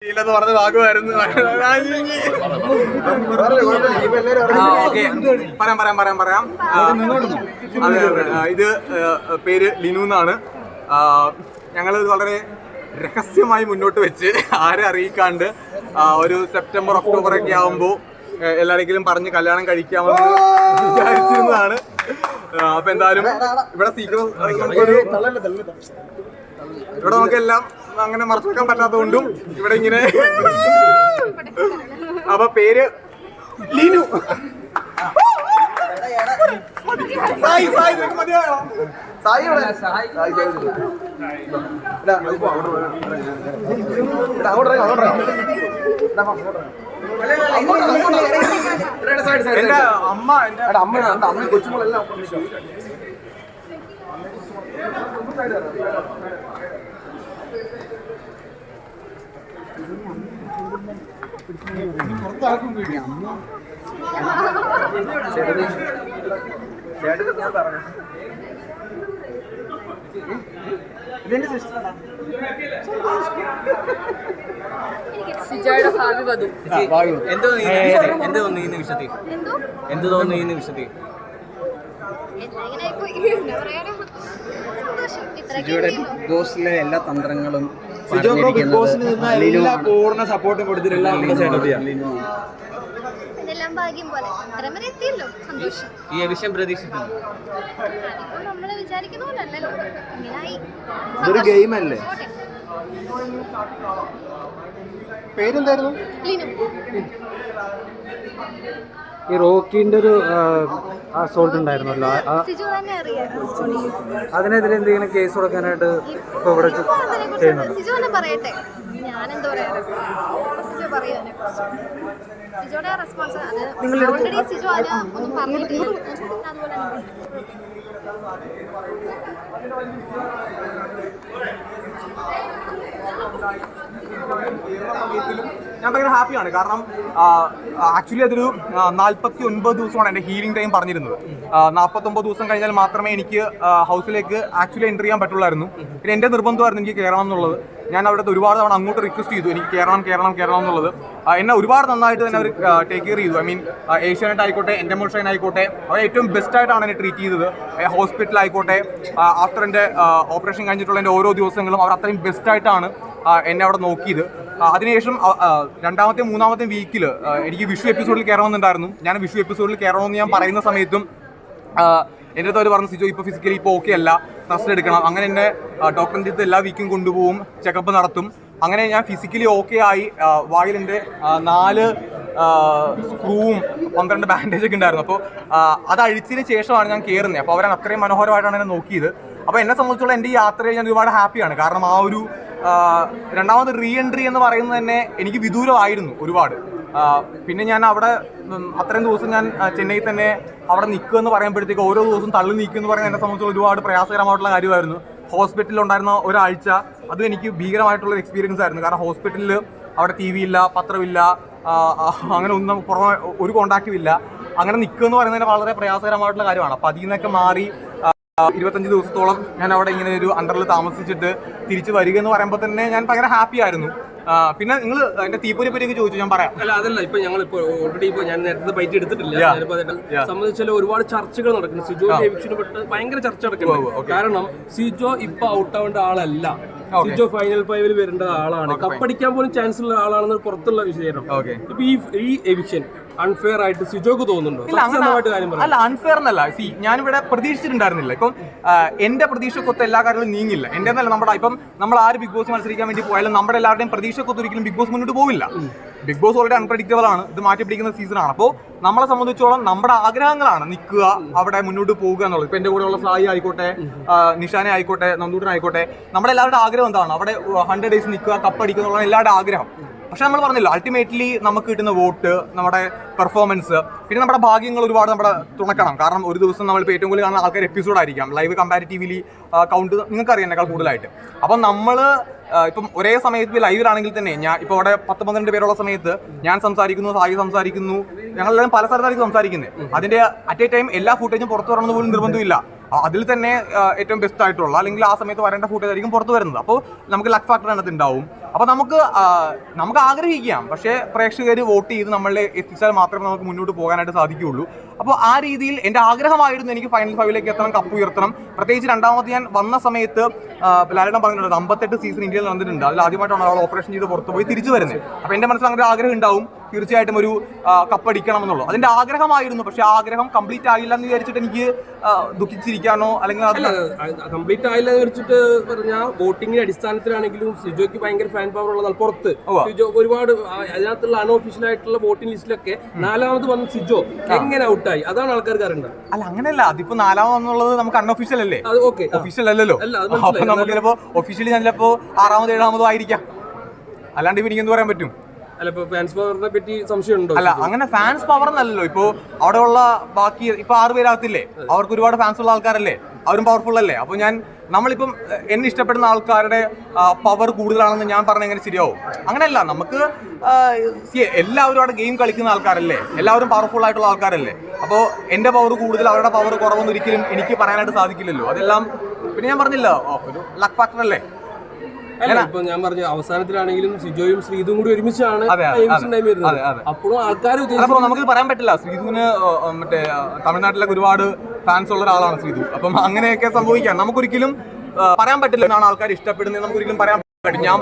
പറഞ്ഞ വാക്കുമായിരുന്നു. പറയാം. ഇത് പേര് ലിനു എന്നാണ്. ഞങ്ങൾ ഇത് വളരെ രഹസ്യമായി മുന്നോട്ട് വെച്ച് ആരെ അറിയിക്കാണ്ട് ഒരു സെപ്റ്റംബർ ഒക്ടോബർ ഒക്കെ ആകുമ്പോൾ എല്ലാരെങ്കിലും പറഞ്ഞ് കല്യാണം കഴിക്കാമെന്ന് വിചാരിച്ചിരുന്നതാണ്. അപ്പൊ എന്തായാലും ഇവിടെ ഇവിടെ നമുക്കെല്ലാം അങ്ങനെ മറച്ചു വെക്കാൻ പറ്റാത്തതുകൊണ്ടും ഇവിടെ ഇങ്ങനെ. അപ്പൊ പേര് ലിനു. എന്റെ അമ്മ കൊച്ചുമോളെല്ലാം സിജോയുടെ ഭാവി വധു. എന്ത് തോന്നുന്നു ഈ നിമിഷത്തിൽ? സിജോയുടെ ബിഗ് ബോസിലെ എല്ലാ തന്ത്രങ്ങളും ബിഗ് ബോസിന് എല്ലാ പൂർണ്ണ സപ്പോർട്ടും കൊടുത്തിട്ടുള്ള ഇതെല്ലാം ഭാഗ്യം പോലെ ഇത്രയും വരെ എത്തിയല്ലോ, സന്തോഷം. ഈ വിഷയം പ്രതീക്ഷിക്കുന്നു. അതിപ്പോ നമ്മള് വിചാരിക്കുന്ന പോലല്ലോ, ഇങ്ങനായി. ഇതൊരു ഗെയിം അല്ലേ? പേരെന്തായിരുന്നു? ലിനു. ഈ റോക്കിന്റെ ഒരു അസോൾട്ട് ഉണ്ടായിരുന്നല്ലോ, അതിനെതിരെ എന്തെങ്കിലും കേസ് കൊടുക്കാനായിട്ട് ഇപ്പൊ ഇവിടെ ചെയ്യുന്നുണ്ട്? സിജോ തന്നെ പറയട്ടെ, ഞാനെന്താ പറയാ. സിജോ പറയാനെ സിജോയുടെ റെസ്പോൺസ് ഓൾറെഡി സിജോ അത് ഒന്നും പറഞ്ഞിട്ടില്ല. അതുപോലെ ഞാൻ ഭയങ്കര ഹാപ്പിയാണ്. കാരണം ആക്ച്വലി അതൊരു 49 ദിവസമാണ് എൻ്റെ ഹീലിംഗ് ടൈം പറഞ്ഞിരുന്നത്. 49 ദിവസം കഴിഞ്ഞാൽ മാത്രമേ എനിക്ക് ഹൗസിലേക്ക് ആക്ച്വലി എൻ്റർ ചെയ്യാൻ പറ്റുള്ളായിരുന്നു. പിന്നെ എൻ്റെ നിർബന്ധമായിരുന്നു എനിക്ക് കയറണം എന്നുള്ളത്. ഞാൻ അവിടുത്തെ ഒരുപാട് തവണ അങ്ങോട്ട് റിക്വസ്റ്റ് ചെയ്തു, എനിക്ക് കയറണം എന്നുള്ളത്. എന്നെ ഒരുപാട് നന്നായിട്ട് തന്നെ അവർ ടേക്ക് കെയർ ചെയ്തു. ഐ മീൻ ഏഷ്യാനെറ്റ് ആയിക്കോട്ടെ, എൻ്റെ മോൾഷൈൻ ആയിക്കോട്ടെ, അവർ ഏറ്റവും ബെസ്റ്റായിട്ടാണ് എന്നെ ട്രീറ്റ് ചെയ്തത്. ഹോസ്പിറ്റലായിക്കോട്ടെ, ആഫ്റ്റർ എൻ്റെ ഓപ്പറേഷൻ കഴിഞ്ഞിട്ടുള്ള എൻ്റെ ഓരോ ദിവസങ്ങളും അവർ അത്രയും ബെസ്റ്റായിട്ടാണ് എന്നെ അവിടെ നോക്കിയത്. അതിനുശേഷം രണ്ടാമത്തെ മൂന്നാമത്തെ വീക്കിൽ എനിക്ക് വിഷു എപ്പിസോഡിൽ കയറണമെന്നുണ്ടായിരുന്നു. ഞാൻ വിഷു എപ്പിസോഡിൽ കയറണമെന്ന് ഞാൻ പറയുന്ന സമയത്തും എൻ്റെ അടുത്ത് അവർ പറഞ്ഞു, സിജോ ഇപ്പോൾ ഫിസിക്കലി ഇപ്പോൾ ഓക്കെ അല്ല, റെസ്റ്റ് എടുക്കണം. അങ്ങനെ എന്നെ ഡോക്ടറിൻ്റെ അടുത്ത് എല്ലാ വീക്കും കൊണ്ടുപോകും, ചെക്കപ്പ് നടത്തും. അങ്ങനെ ഞാൻ ഫിസിക്കലി ഓക്കെ ആയി. വായിൽ എൻ്റെ 4 സ്ക്രൂവും 12 ബാൻഡേജൊക്കെ ഉണ്ടായിരുന്നു. അപ്പോൾ അത് അഴിച്ചതിന് ശേഷമാണ് ഞാൻ കയറുന്നത്. അപ്പോൾ അവരെ അത്രയും മനോഹരമായിട്ടാണ് എന്നെ നോക്കിയത്. അപ്പോൾ എന്നെ സംബന്ധിച്ചുള്ള എൻ്റെ ഈ യാത്രയിൽ ഞാൻ ഒരുപാട് ഹാപ്പിയാണ്. കാരണം ആ ഒരു രണ്ടാമത് റീ എൻട്രി എന്ന് പറയുന്നത് തന്നെ എനിക്ക് വിദൂരമായിരുന്നു ഒരുപാട്. പിന്നെ ഞാൻ അവിടെ അത്രയും ദിവസം ഞാൻ ചെന്നൈയിൽ തന്നെ അവിടെ നിൽക്കുക എന്ന് പറയുമ്പോഴത്തേക്ക് ഓരോ ദിവസം തള്ളി നിൽക്കുക എന്ന് പറയുന്നത് എന്നെ സംബന്ധിച്ചുള്ള ഒരുപാട് പ്രയാസകരമായിട്ടുള്ള കാര്യമായിരുന്നു. ഹോസ്പിറ്റലിൽ ഉണ്ടായിരുന്ന ഒരാഴ്ച അതും എനിക്ക് ഭീകരമായിട്ടുള്ള എക്സ്പീരിയൻസ് ആയിരുന്നു. കാരണം ഹോസ്പിറ്റലിൽ അവിടെ TV ഇല്ല, പത്രമില്ല, അങ്ങനെ ഒന്നും പുറമെ ഒരു കോണ്ടാക്റ്റും ഇല്ല. അങ്ങനെ നിൽക്കുക എന്ന് പറയുന്നത് വളരെ പ്രയാസകരമായിട്ടുള്ള കാര്യമാണ്. അപ്പോൾ അതിൽ നിന്നൊക്കെ മാറി 25 ദിവസത്തോളം ഞാൻ അവിടെ ഇങ്ങനെ ഒരു അണ്ടറിൽ താമസിച്ചിട്ട് തിരിച്ചു വരിക എന്ന് പറയുമ്പോൾ തന്നെ ഞാൻ ഭയങ്കര ഹാപ്പി ആയിരുന്നു. പിന്നെ നിങ്ങൾ എന്റെ തീപ്പൊരി പറ്റിയൊക്കെ ചോദിച്ചു, ഞാൻ പറയാം. അല്ല, അതല്ല, ഇപ്പൊ ഞങ്ങൾ ഓൾറെഡി ഇപ്പൊ ഞാൻ നേരത്തെ ബൈറ്റ് എടുത്തിട്ടില്ല. സംബന്ധിച്ചാൽ ഒരുപാട് ചർച്ചകൾ നടക്കുന്നു. സിജോ എവിക്ഷനെ പെട്ട് ഭയങ്കര ചർച്ച നടക്കുന്നു. കാരണം സിജോ ഇപ്പൊ ഔട്ട് ആവേണ്ട ആളല്ല. സിജോ ഫൈനൽ 5 വരേണ്ട ആളാണ്. കപ്പടിക്കാൻ പോലും ചാൻസ് ഉള്ള ആളാണെന്ന് പുറത്തുള്ള വിഷയം. ഇപ്പൊ ഈ എവിക്ഷൻ അൺഫെയർ ആയിട്ട് സിജോക്ക് തോന്നുന്നുണ്ടോ? അല്ല, അൺഫെയർ എന്നല്ല. ഞാനിവിടെ പ്രതീക്ഷിച്ചിട്ടുണ്ടായിരുന്നില്ല. ഇപ്പം എന്റെ പ്രതീക്ഷക്കൊത്ത് എല്ലാ കാര്യങ്ങളും നീങ്ങില്ല. എന്റെ എന്നല്ല, നമ്മൾ ആര് ബിഗ് ബോസ് മത്സരിക്കാൻ വേണ്ടി പോയാലും നമ്മുടെ എല്ലാവരുടെയും പ്രതീക്ഷക്കൊത്ത് ഒരിക്കലും ബിഗ് ബോസ് മുന്നോട്ട് പോകില്ല. ബിഗ് ബോസ് ഓൾറെഡി അൺപ്രഡിക്റ്റബിൾ ആണ്. ഇത് മാറ്റി പിടിക്കുന്ന സീസണാണ്. അപ്പോൾ നമ്മളെ സംബന്ധിച്ചോളം നമ്മുടെ ആഗ്രഹങ്ങളാണ് നിൽക്കുക, അവിടെ മുന്നോട്ട് പോകുക എന്നുള്ളത്. ഇപ്പൊ എന്റെ കൂടെയുള്ള സായി ആയിക്കോട്ടെ, നിഷാനെ ആയിക്കോട്ടെ, നന്ദൂട്ടൻ ആയിക്കോട്ടെ, നമ്മുടെ എല്ലാവരുടെ ആഗ്രഹം എന്താണ്? അവിടെ 100 ഡേയ്സ് നിൽക്കുക, കപ്പടിക്കുക എന്നുള്ള എല്ലാവരുടെ ആഗ്രഹം. പക്ഷെ നമ്മൾ പറഞ്ഞല്ലോ, അൾട്ടിമേറ്റ്ലി നമുക്ക് കിട്ടുന്ന വോട്ട്, നമ്മുടെ പെർഫോമൻസ്, പിന്നെ നമ്മുടെ ഭാഗ്യങ്ങൾ ഒരുപാട് നമ്മുടെ തുണക്കണം. കാരണം ഒരു ദിവസം നമ്മളിപ്പോൾ ഏറ്റവും കൂടുതൽ കാണുന്ന ആൾക്കാർ എപ്പിസോഡായിരിക്കാം. ലൈവ് കമ്പാരിറ്റീവ്ലി കൗണ്ട് നിങ്ങൾക്കറിയാം എന്നെക്കാൾ കൂടുതലായിട്ട്. അപ്പം നമ്മൾ ഇപ്പം ഒരേ സമയത്ത് ലൈവിലാണെങ്കിൽ തന്നെ ഞാൻ ഇപ്പോൾ അവിടെ 10-12 പേരുള്ള സമയത്ത് ഞാൻ സംസാരിക്കുന്നു, സായി സംസാരിക്കുന്നു, ഞങ്ങളെല്ലാം പല സ്ഥലത്തായിരിക്കും സംസാരിക്കുന്നത്. അതിൻ്റെ അറ്റ് എ ടൈം എല്ലാ ഫുട്ടേജും പുറത്തു വരണമെന്ന് പോലും നിർബന്ധമില്ല. അതിൽ തന്നെ ഏറ്റവും ബെസ്റ്റ് ആയിട്ടുള്ള അല്ലെങ്കിൽ ആ സമയത്ത് വരേണ്ട ഫുട്ടേജ് ആയിരിക്കും പുറത്ത് വരുന്നത്. അപ്പോൾ നമുക്ക് ലക്ക് ഫാക്ടർ അതിനകത്ത് ഉണ്ടാവും. അപ്പോൾ നമുക്ക് ആഗ്രഹിക്കാം, പക്ഷേ പ്രേക്ഷകർ വോട്ട് ചെയ്ത് നമ്മളെ എത്തിച്ചാൽ മാത്രമേ നമുക്ക് മുന്നോട്ട് പോകാനായിട്ട് സാധിക്കുകയുള്ളൂ. അപ്പോൾ ആ രീതിയിൽ എൻ്റെ ആഗ്രഹമായിരുന്നു എനിക്ക് ഫൈനൽ 5ലേക്ക് എത്തണം, കപ്പ് ഉയർത്തണം. പ്രത്യേകിച്ച് രണ്ടാമത് ഞാൻ വന്ന സമയത്ത് ലാലേട്ടൻ പറഞ്ഞിട്ടുണ്ട് 58 സീസൺ ഇന്ത്യയിൽ നടന്നിട്ടുണ്ട്, അതിൽ ആദ്യമായിട്ടാണ് അവൾ ഓപ്പറേഷൻ ചെയ്ത് പുറത്ത് പോയി തിരിച്ചു വരുന്നത്. അപ്പോൾ എൻ്റെ മനസ്സിൽ അങ്ങനെ ആഗ്രഹം ഉണ്ടാവും, തീർച്ചയായിട്ടും ഒരു കപ്പടിക്കണം എന്നുള്ളത് അതിൻ്റെ ആഗ്രഹമായിരുന്നു. പക്ഷേ ആ ആഗ്രഹം കംപ്ലീറ്റ് ആയില്ല എന്ന് വിചാരിച്ചിട്ട് എനിക്ക് ദുഃഖിച്ചിരിക്കാനോ അല്ലെങ്കിൽ കംപ്ലീറ്റ് ആയില്ല എന്ന് വെച്ചിട്ട് പറഞ്ഞാൽ വോട്ടിങ്ങിന്റെ അടിസ്ഥാനത്തിലാണെങ്കിലും സിജോയ്ക്ക് ഭയങ്കര ഫാൻ പവർ ഉള്ളതാണ് പുറത്ത്. സിജോ ഒരുപാട് അതിനകത്തുള്ള അൺഒഫീഷ്യൽ ആയിട്ടുള്ള വോട്ടിംഗ് ലിസ്റ്റിലൊക്കെ 4ാമത് വന്ന സിജോ എങ്ങനെ ഔട്ടായി, അതാണ് ആൾക്കാർക്ക് അറിയേണ്ടത്. അല്ല അങ്ങനെയല്ല, അതിപ്പോ 4ാമതെന്നുള്ളത് നമുക്ക് അൺഒഫീഷ്യൽ അല്ലേ, ഒഫീഷ്യൽ അല്ലല്ലോ. അപ്പൊ നമുക്ക് ചിലപ്പോ ഒഫീഷ്യലി ചിലപ്പോ 6ാമതോ 7ാമതോ ആയിരിക്കാം, അല്ലാണ്ട് ഇപ്പൊ എനിക്ക് എന്ത് പറയാൻ പറ്റും? അല്ല ഇപ്പൊ ഫാൻസ് പവറിനെ പറ്റി സംശയമുണ്ടോ? അല്ല അങ്ങനെ ഫാൻസ് പവർ എന്നല്ലല്ലോ. ഇപ്പോ അവിടെ ഉള്ള ബാക്കി ഇപ്പൊ 6 പേരാകത്തില്ലേ, അവർക്ക് ഒരുപാട് ഫാൻസ് ഉള്ള ആൾക്കാരല്ലേ, അവരും പവർഫുൾ അല്ലേ. അപ്പൊ നമ്മളിപ്പം എന്നെ ഇഷ്ടപ്പെടുന്ന ആൾക്കാരുടെ പവർ കൂടുതലാണെന്ന് ഞാൻ പറഞ്ഞ എങ്ങനെ ശരിയാവും? അങ്ങനെയല്ല, നമുക്ക് എല്ലാവരും അവിടെ ഗെയിം കളിക്കുന്ന ആൾക്കാരല്ലേ, എല്ലാവരും പവർഫുൾ ആയിട്ടുള്ള ആൾക്കാരല്ലേ. അപ്പോൾ എൻ്റെ പവർ കൂടുതൽ അവരുടെ പവർ കുറവൊന്നും ഒരിക്കലും എനിക്ക് പറയാനായിട്ട് സാധിക്കില്ലല്ലോ. അതെല്ലാം പിന്നെ ഞാൻ പറഞ്ഞില്ല, ഒരു ലക്ക് ഫാക്ടർ അല്ലേ. അല്ല ഇപ്പൊ ഞാൻ പറഞ്ഞ അവസാനത്തിലാണെങ്കിലും സിജോയും ശ്രീതും കൂടി ഒരുമിച്ചാണ് അപ്പോഴും ആൾക്കാർ നമുക്ക് പറയാൻ പറ്റില്ല. ശ്രീതുവിന് മറ്റേ തമിഴ്നാട്ടിലൊക്കെ ഒരുപാട് ഫാൻസ് ഉള്ള ഒരാളാണ് ശ്രീതു. അപ്പം അങ്ങനെയൊക്കെ സംഭവിക്കാം, നമുക്കൊരിക്കലും പറയാൻ പറ്റില്ല എന്നാണ് ആൾക്കാർ ഇഷ്ടപ്പെടുന്നത്, നമുക്കൊരിക്കലും പറയാൻ പറ്റും. ഞാൻ